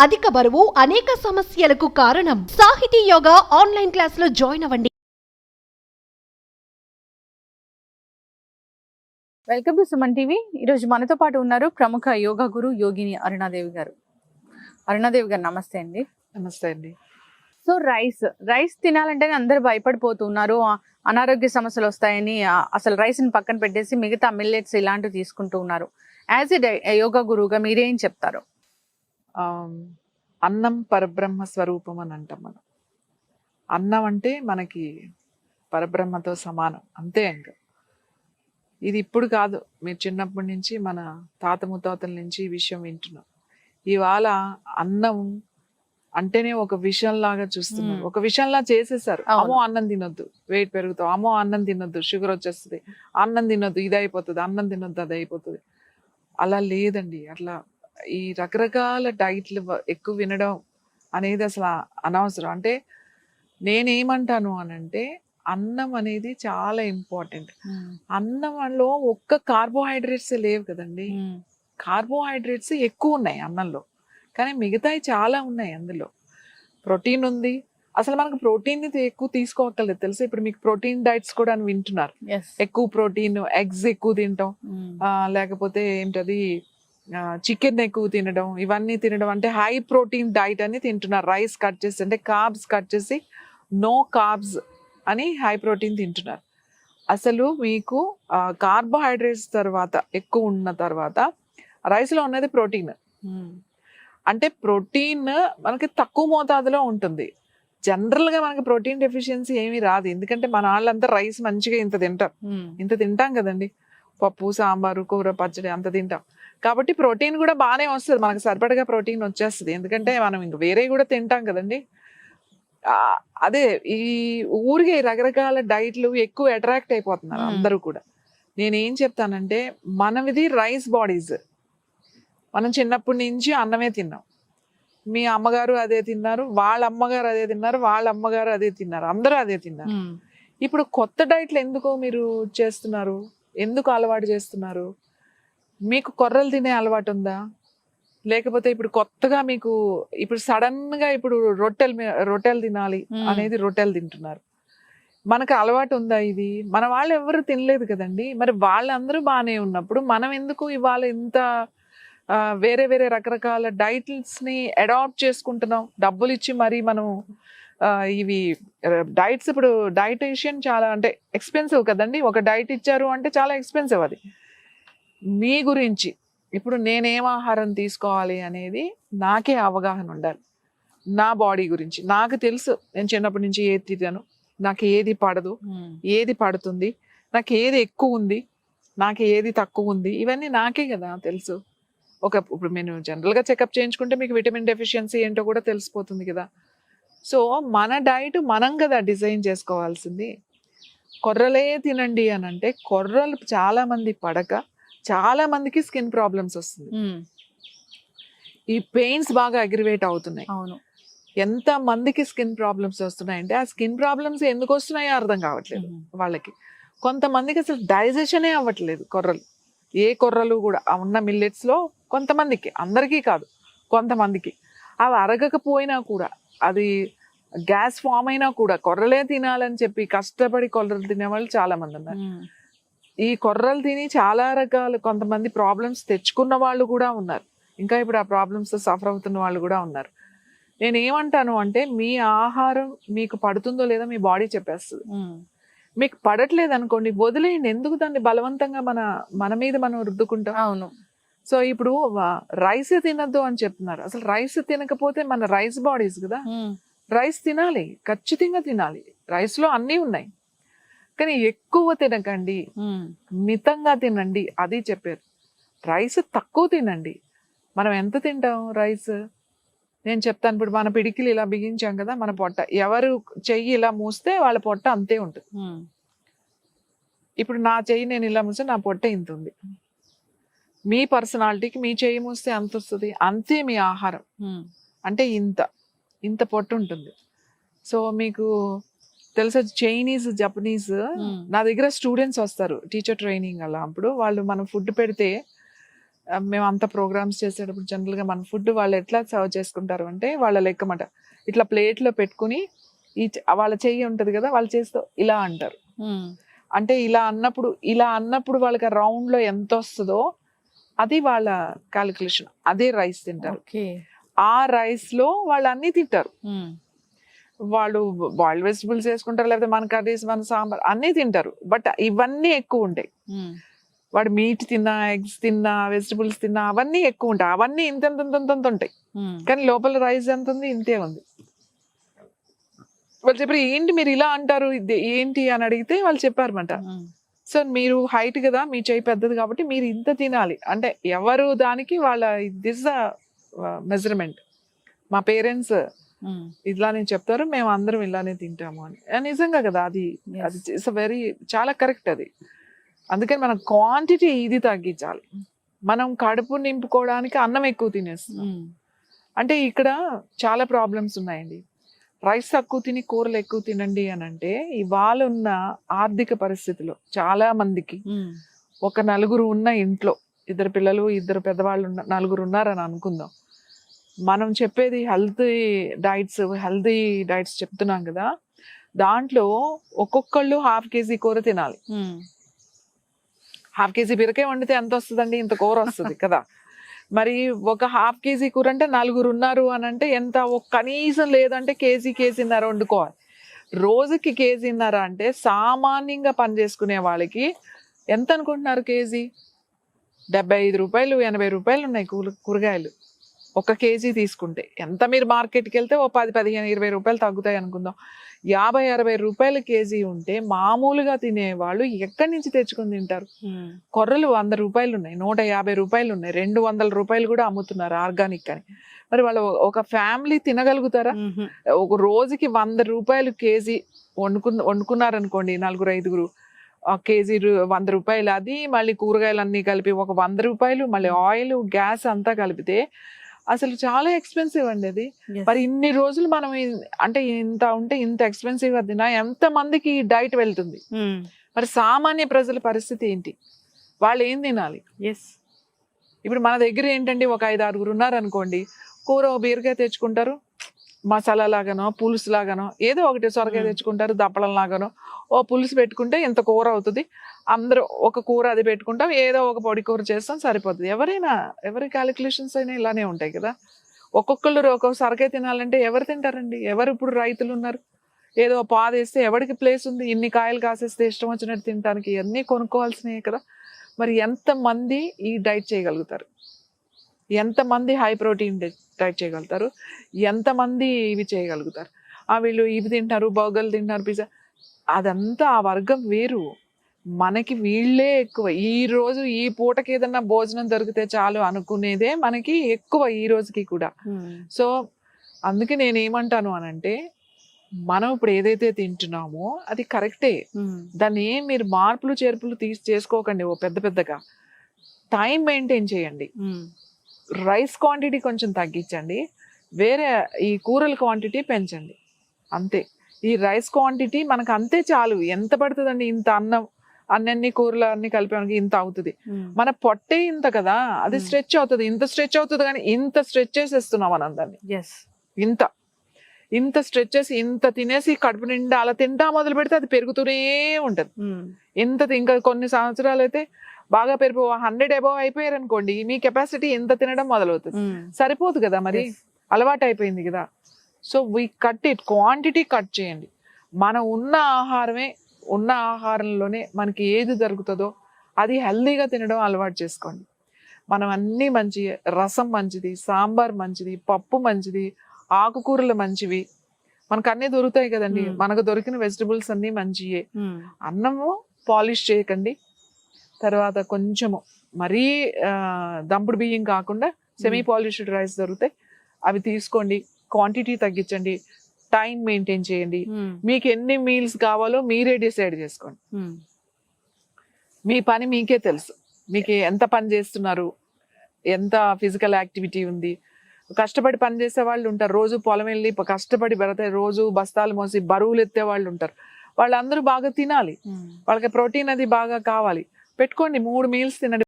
అధిక బరువు అనేక సమస్యలకు కారణం. సాహితీ యోగా ఆన్లైన్ క్లాసులో జాయిన్ అవ్వండి. Welcome to Suman TV. ఈరోజు మనతో పాటు ఉన్నారు ప్రముఖ యోగా గురు యోగిని అరుణాదేవి గారు. అరుణాదేవి గారు నమస్తే అండి. నమస్తే అండి. సో రైస్ తినాలంటేనే అందరూ భయపడిపోతున్నారు. అనారోగ్య సమస్యలు వస్తాయని అసలు రైస్ని పక్కన పెట్టేసి మిగతా మిల్లెట్స్ ఇలాంటివి తీసుకుంటూ ఉన్నారు. యాజ్ ఎ యోగా గురువుగా మీరేం చెప్తారు? అన్నం పరబ్రహ్మ స్వరూపం అని అంటాం మనం. అన్నం అంటే మనకి పరబ్రహ్మతో సమానం, అంతే. ఇంకా ఇది ఇప్పుడు కాదు, మీరు చిన్నప్పటి నుంచి మన తాత ముత్తాతల నుంచి ఈ విషయం వింటున్నాం. ఇవాళ అన్నం అంటేనే ఒక విషయంలాగా చూస్తున్నారు, ఒక విషయంలా చేసేసారు. అమ్మో అన్నం తినొద్దు, వెయిట్ పెరుగుతావు, అమ్మో అన్నం తినొద్దు, షుగర్ వచ్చేస్తుంది, అన్నం తినొద్దు, ఇది అయిపోతుంది, అన్నం తినొద్దు, అది అయిపోతుంది. అలా లేదండి. అట్లా ఈ రకరకాల డైట్లు ఎక్కువ వినడం అనేది అసలు అనవసరం. అంటే నేనేమంటాను అనంటే, అన్నం అనేది చాలా ఇంపార్టెంట్. అన్నంలో ఒక్క కార్బోహైడ్రేట్స్ లేవు కదండి. కార్బోహైడ్రేట్స్ ఎక్కువ ఉన్నాయి అన్నంలో, కానీ మిగతాయి చాలా ఉన్నాయి. అందులో ప్రోటీన్ ఉంది. అసలు మనకు ప్రోటీన్ ఎక్కువ తీసుకోవక్కర్లేదు తెలుసు. ఇప్పుడు మీకు ప్రోటీన్ డైట్స్ కూడా అని వింటున్నారు. ఎక్కువ ప్రోటీన్, ఎగ్స్ ఎక్కువ తింటాం, లేకపోతే ఏంటది చికెన్ ఎక్కువ తినడం, ఇవన్నీ తినడం, అంటే హై ప్రోటీన్ డైట్ అని తింటున్నారు. రైస్ కట్ చేసి, అంటే కార్బ్స్ కట్ చేసి నో కార్బ్స్ అని హై ప్రోటీన్ తింటున్నారు. అసలు మీకు కార్బోహైడ్రేట్స్ తర్వాత ఎక్కువ ఉన్న తర్వాత రైస్లో ఉన్నది ప్రోటీన్. అంటే ప్రోటీన్ మనకి తక్కువ మోతాదులో ఉంటుంది. జనరల్గా మనకి ప్రోటీన్ డెఫిషియన్సీ ఏమీ రాదు, ఎందుకంటే మన వాళ్ళంతా రైస్ మంచిగా ఇంత తింటారు, ఇంత తింటాం కదండి. పప్పు, సాంబారు, కూర, పచ్చడి అంత తింటాం. కాబట్టి ప్రోటీన్ కూడా బాగానే వస్తుంది, మనకు సరిపడగా ప్రోటీన్ వచ్చేస్తుంది, ఎందుకంటే మనం ఇంక వేరే కూడా తింటాం కదండి. అదే ఈ ఊరికే రకరకాల డైట్లు ఎక్కువ అట్రాక్ట్ అయిపోతున్నారు అందరూ కూడా. నేనేం చెప్తానంటే, మనది రైస్ బాడీస్. మనం చిన్నప్పటి నుంచి అన్నమే తిన్నాం. మీ అమ్మగారు అదే తిన్నారు, వాళ్ళ అమ్మగారు అదే తిన్నారు, వాళ్ళ అమ్మగారు అదే తిన్నారు, అందరూ అదే తిన్నారు. ఇప్పుడు కొత్త డైట్లు ఎందుకు మీరు చేస్తున్నారు, ఎందుకు అలవాటు చేస్తున్నారు? మీకు కొర్రలు తినే అలవాటు ఉందా? లేకపోతే ఇప్పుడు కొత్తగా మీకు ఇప్పుడు సడన్ గా ఇప్పుడు రొట్టెలు తినాలి అనేది రొట్టెలు తింటున్నారు. మనకు అలవాటు ఉందా ఇది? మన వాళ్ళు ఎవరు తినలేదు కదండి. మరి వాళ్ళందరూ బాగానే ఉన్నప్పుడు మనం ఎందుకు ఇవాళ ఇంత వేరే వేరే రకరకాల డైట్స్ ని అడాప్ట్ చేసుకుంటున్నాం? డబ్బులు ఇచ్చి మరి మనం ఇవి డైట్స్, ఇప్పుడు డైటీషియన్ చాలా అంటే ఎక్స్పెన్సివ్ కదండి. ఒక డైట్ ఇచ్చారు అంటే చాలా ఎక్స్పెన్సివ్. అది మీ గురించి ఇప్పుడు నేనేం ఆహారం తీసుకోవాలి అనేది నాకే అవగాహన ఉండాలి. నా బాడీ గురించి నాకు తెలుసు. నేను చిన్నప్పటి నుంచి ఏది తిన్నాను, నాకు ఏది పడదు, ఏది పడుతుంది, నాకు ఏది ఎక్కువ ఉంది, నాకు ఏది తక్కువ ఉంది, ఇవన్నీ నాకే కదా తెలుసు. ఇప్పుడు నేను జనరల్గా చెకప్ చేయించుకుంటే మీకు విటమిన్ డెఫిషియన్సీ ఏంటో కూడా తెలిసిపోతుంది కదా. సో మన డైట్ మనం కదా డిజైన్ చేసుకోవాల్సింది. కొర్రలే తినండి అని అంటే, కొర్రలు చాలా మంది పడక చాలా మందికి స్కిన్ ప్రాబ్లమ్స్ వస్తుంది. ఈ పెయిన్స్ బాగా అగ్రివేట్ అవుతున్నాయి. అవును, ఎంత మందికి స్కిన్ ప్రాబ్లమ్స్ వస్తున్నాయంటే, ఆ స్కిన్ ప్రాబ్లమ్స్ ఎందుకు వస్తున్నాయో అర్థం కావట్లేదు వాళ్ళకి. కొంతమందికి అసలు డైజెషనే అవ్వట్లేదు కొర్రలు. ఏ కొర్రలు కూడా ఉన్న మిల్లెట్స్ లో కొంతమందికి, అందరికీ కాదు, కొంతమందికి అవి అరగకపోయినా కూడా, అది గ్యాస్ ఫామ్ అయినా కూడా కొర్రలే తినాలని చెప్పి కష్టపడి కొర్రలు తినే వాళ్ళు చాలా మంది ఉన్నారు. ఈ కొర్రలు తిని చాలా రకాల కొంతమంది ప్రాబ్లమ్స్ తెచ్చుకున్న వాళ్ళు కూడా ఉన్నారు. ఇంకా ఇప్పుడు ఆ ప్రాబ్లమ్స్ సఫర్ అవుతున్న వాళ్ళు కూడా ఉన్నారు. నేను ఏమంటాను అంటే, మీ ఆహారం మీకు పడుతుందో లేదో మీ బాడీ చెప్పేస్తుంది. మీకు పడట్లేదు అనుకోండి, వదిలేయండి. ఎందుకు దాన్ని బలవంతంగా మన మీద మనం రుద్దుకుంటాం? అవును. సో ఇప్పుడు రైస్ తినద్దు అని చెప్తున్నారు. అసలు రైస్ తినకపోతే మన రైస్ బాడీస్ కదా. రైస్ తినాలి, ఖచ్చితంగా తినాలి. రైస్ లో అన్నీ ఉన్నాయి, కానీ ఎక్కువ తినకండి, మితంగా తినండి, అది చెప్పారు. రైస్ తక్కువ తినండి. మనం ఎంత తింటాం రైస్? నేను చెప్తాను. ఇప్పుడు మన పిడికిలు ఇలా బిగించాం కదా, మన పొట్ట, ఎవరు చెయ్యి ఇలా మూస్తే వాళ్ళ పొట్ట అంతే ఉంటుంది. ఇప్పుడు నా చెయ్యి నేను ఇలా మూస్తే నా పొట్ట ఇంత ఉంది. మీ పర్సనాలిటీకి మీ చెయ్యి మూస్తే అంత వస్తుంది, అంతే మీ ఆహారం. అంటే ఇంత పొట్ట ఉంటుంది. సో మీకు తెలుసా, చైనీస్, జపనీస్, నా దగ్గర స్టూడెంట్స్ వస్తారు టీచర్ ట్రైనింగ్ అలా. అప్పుడు వాళ్ళు మనం ఫుడ్ పెడితే మేము అంత ప్రోగ్రామ్స్ చేసేటప్పుడు జనరల్ గా మన ఫుడ్ వాళ్ళు ఎట్లా సర్వ్ చేసుకుంటారు అంటే వాళ్ళ లెక్కమాట ఇట్లా ప్లేట్ లో పెట్టుకుని వాళ్ళ చెయ్యి ఉంటది కదా వాళ్ళ చేస్తూ ఇలా అంటారు. అంటే ఇలా అన్నప్పుడు వాళ్ళకి రౌండ్ లో ఎంత వస్తుందో అది వాళ్ళ క్యాలిక్యులేషన్. అదే రైస్ తింటారు. ఆ రైస్ లో వాళ్ళు అన్ని తింటారు. వాళ్ళు బాయిల్డ్ వెజిటబుల్స్ వేసుకుంటారు, లేకపోతే మన కర్రీస్ మన సాంబార్ అన్ని తింటారు. బట్ ఇవన్నీ ఎక్కువ ఉంటాయి. వాడు మీట్ తిన్నా, ఎగ్స్ తిన్నా, వెజిటబుల్స్ తిన్నా అవన్నీ ఎక్కువ ఉంటాయి. అవన్నీ ఇంత ఉంటాయి. కానీ లోపల రైస్ ఎంత ఉంది, ఇంతే ఉంది. వాళ్ళు చెప్పారు ఏంటి మీరు ఇలా అంటారు ఏంటి అని అడిగితే వాళ్ళు చెప్పారన్నమాట. సో మీరు హైట్ కదా, మీ చేయి పెద్దది కాబట్టి మీరు ఇంత తినాలి అంటే ఎవరు దానికి వాళ్ళ దిస్ ద మెజర్మెంట్. మా పేరెంట్స్ ఇలానే చెప్తారు, మేము అందరం ఇలానే తింటాము అని. నిజంగా కదా, అది ఇట్స్ వెరీ చాలా కరెక్ట్ అది. అందుకని మనం క్వాంటిటీ ఇది తగ్గించాలి. మనం కడుపు నింపుకోవడానికి అన్నం ఎక్కువ తినేస్తున్నాం. అంటే ఇక్కడ చాలా ప్రాబ్లమ్స్ ఉన్నాయండి. రైస్ తక్కువ తిని కూరలు ఎక్కువ తినండి అని అంటే ఇవాళ ఉన్న ఆర్థిక పరిస్థితిలో చాలా మందికి ఒక నలుగురు ఉన్న ఇంట్లో 2 పిల్లలు 2 పెద్దవాళ్ళు నలుగురు ఉన్నారని అనుకుందాం. మనం చెప్పేది హెల్తీ డైట్స్ చెప్తున్నాం కదా, దాంట్లో ఒక్కొక్కళ్ళు ½ కేజీ కూర తినాలి. ½ కేజీ బీరకాయ వండితే ఎంత వస్తుందండి? ఇంత కూర వస్తుంది కదా. మరి ఒక ½ కేజీ కూర అంటే నలుగురు ఉన్నారు అని అంటే ఎంత? కనీసం లేదంటే కేజీన్నర వండుకోవాలి. రోజుకి కేజీన్నర అంటే సామాన్యంగా పని చేసుకునే వాళ్ళకి ఎంత అనుకుంటున్నారు? కేజీ 75 రూపాయలు 80 రూపాయలు ఉన్నాయి కూరగాయలు. 1 కేజీ తీసుకుంటే ఎంత? మీరు మార్కెట్కి వెళ్తే ఓ 10, 15, 20 రూపాయలు తగ్గుతాయి అనుకుందాం. 50, 60 రూపాయల కేజీ ఉంటే మామూలుగా తినేవాళ్ళు ఎక్కడి నుంచి తెచ్చుకొని తింటారు? కొర్రలు 100 రూపాయలు ఉన్నాయి, 150 రూపాయలు ఉన్నాయి, 200 రూపాయలు కూడా అమ్ముతున్నారు ఆర్గానిక్ అని. మరి వాళ్ళు ఒక ఫ్యామిలీ తినగలుగుతారా? ఒక రోజుకి 100 రూపాయలు కేజీ వండుకున్నారనుకోండి, 4-5 కేజీ 100 రూపాయలు. అది మళ్ళీ కూరగాయలు అన్ని కలిపి ఒక 100 రూపాయలు, మళ్ళీ ఆయిల్ గ్యాస్ అంతా కలిపితే అసలు చాలా ఎక్స్పెన్సివ్ అండి అది. మరి ఇన్ని రోజులు మనం అంటే ఇంత ఉంటే ఇంత ఎక్స్పెన్సివ్ గా తిన్నా ఎంత మందికి డైట్ వెళ్తుంది? మరి సామాన్య ప్రజల పరిస్థితి ఏంటి? వాళ్ళు ఏం తినాలి? ఇప్పుడు మన దగ్గర ఏంటండి, ఒక 5-6 ఉన్నారు అనుకోండి, కూర బీరకాయ తెచ్చుకుంటారు, మసాలా లాగానో పులుసు లాగానో ఏదో ఒకటి, సొరకాయ తెచ్చుకుంటారు, దప్పడం లాగానో ఓ పులుసు పెట్టుకుంటే ఇంత కూర అవుతుంది. అందరూ ఒక కూర అది పెట్టుకుంటాం, ఏదో ఒక పొడి కూర చేస్తాం, సరిపోతుంది. ఎవరి క్యాలిక్యులేషన్స్ అయినా ఇలానే ఉంటాయి కదా. ఒక్కొక్కళ్ళు ఒక్కొక్క సొరకాయ తినాలంటే ఎవరు తింటారండి? ఎవరు ఇప్పుడు రైతులు ఉన్నారు? ఏదో పాదేస్తే ఎవరికి ప్లేస్ ఉంది? ఇన్ని కాయలు కాసేస్తే ఇష్టం వచ్చినట్టు తినడానికి ఇవన్నీ కొనుక్కోవాల్సినవి కదా. మరి ఎంతమంది ఈ డైట్ చేయగలుగుతారు? ఎంతమంది హై ప్రోటీన్ డైట్ చేయగలుగుతారు? ఎంతమంది ఇవి చేయగలుగుతారు? వీళ్ళు ఇవి తింటారు, బర్గర్లు తింటారు, పిజ్జా, అదంతా ఆ వర్గం వేరు. మనకి వీళ్ళే ఎక్కువ. ఈ రోజు ఈ పూటకి ఏదన్నా భోజనం దొరికితే చాలు అనుకునేదే మనకి ఎక్కువ ఈ రోజుకి కూడా. సో అందుకే నేనేమంటాను అనంటే, మనం ఇప్పుడు ఏదైతే తింటున్నామో అది కరెక్టే. దాన్ని మీరు మార్పులు చేర్పులు చేసుకోకండి ఓ పెద్దగా. టైం మెయింటైన్ చేయండి. రైస్ క్వాంటిటీ కొంచెం తగ్గించండి, వేరే ఈ కూరల క్వాంటిటీ పెంచండి, అంతే. ఈ రైస్ క్వాంటిటీ మనకు అంతే చాలు. ఎంత పడుతుందండి? ఇంత అన్ని కూరలు అన్ని కలిపి ఇంత అవుతుంది. మన పొట్టే ఇంత కదా, అది స్ట్రెచ్ అవుతుంది, ఇంత స్ట్రెచ్ అవుతుంది. కానీ ఇంత స్ట్రెచ్ చేసేస్తున్నాం మనం దాన్ని. ఇంత స్ట్రెచ్ చేసి ఇంత తినేసి కడుపు నిండా అలా తింటా మొదలు పెడితే అది పెరుగుతూనే ఉంటది. ఇంకా కొన్ని సంవత్సరాలు అయితే బాగా పెరిగి 100 అబౌవ్ అయిపోయారు అనుకోండి, మీ కెపాసిటీ ఎంత తినడం మొదలవుతుంది. సరిపోదు కదా, మరి అలవాటు అయిపోయింది కదా. సో క్వాంటిటీ కట్ చేయండి. మనం ఉన్న ఆహారంలోనే మనకి ఏది దొరుకుతుందో అది హెల్దీగా తినడం అలవాటు చేసుకోండి. మనం అన్ని మంచి, రసం మంచిది, సాంబార్ మంచిది, పప్పు మంచిది, ఆకుకూరలు మంచివి, మనకు అన్నీ దొరుకుతాయి కదండి. మనకు దొరికిన వెజిటబుల్స్ అన్ని మంచియే. అన్నము పాలిష్ చేయకండి. తర్వాత కొంచెము మరీ దంపుడు బియ్యం కాకుండా సెమీ పాలిష్డ్ రైస్ దొరుకుతాయి, అవి తీసుకోండి. క్వాంటిటీ తగ్గించండి, టైం మెయింటైన్ చేయండి. మీకు ఎన్ని మీల్స్ కావాలో మీరే డిసైడ్ చేసుకోండి. మీ పని మీకే తెలుసు, మీకు ఎంత పని చేస్తున్నారు, ఎంత ఫిజికల్ యాక్టివిటీ ఉంది. కష్టపడి పని చేసే వాళ్ళు ఉంటారు, రోజు పొలం వెళ్ళి కష్టపడి పెడతాయి, రోజు బస్తాలు మోసి బరువులు ఎత్తే వాళ్ళు ఉంటారు. వాళ్ళందరూ బాగా తినాలి, వాళ్ళకి ప్రోటీన్ అది బాగా కావాలి. పెట్టుకోండి, 3 మీల్స్ తినండి.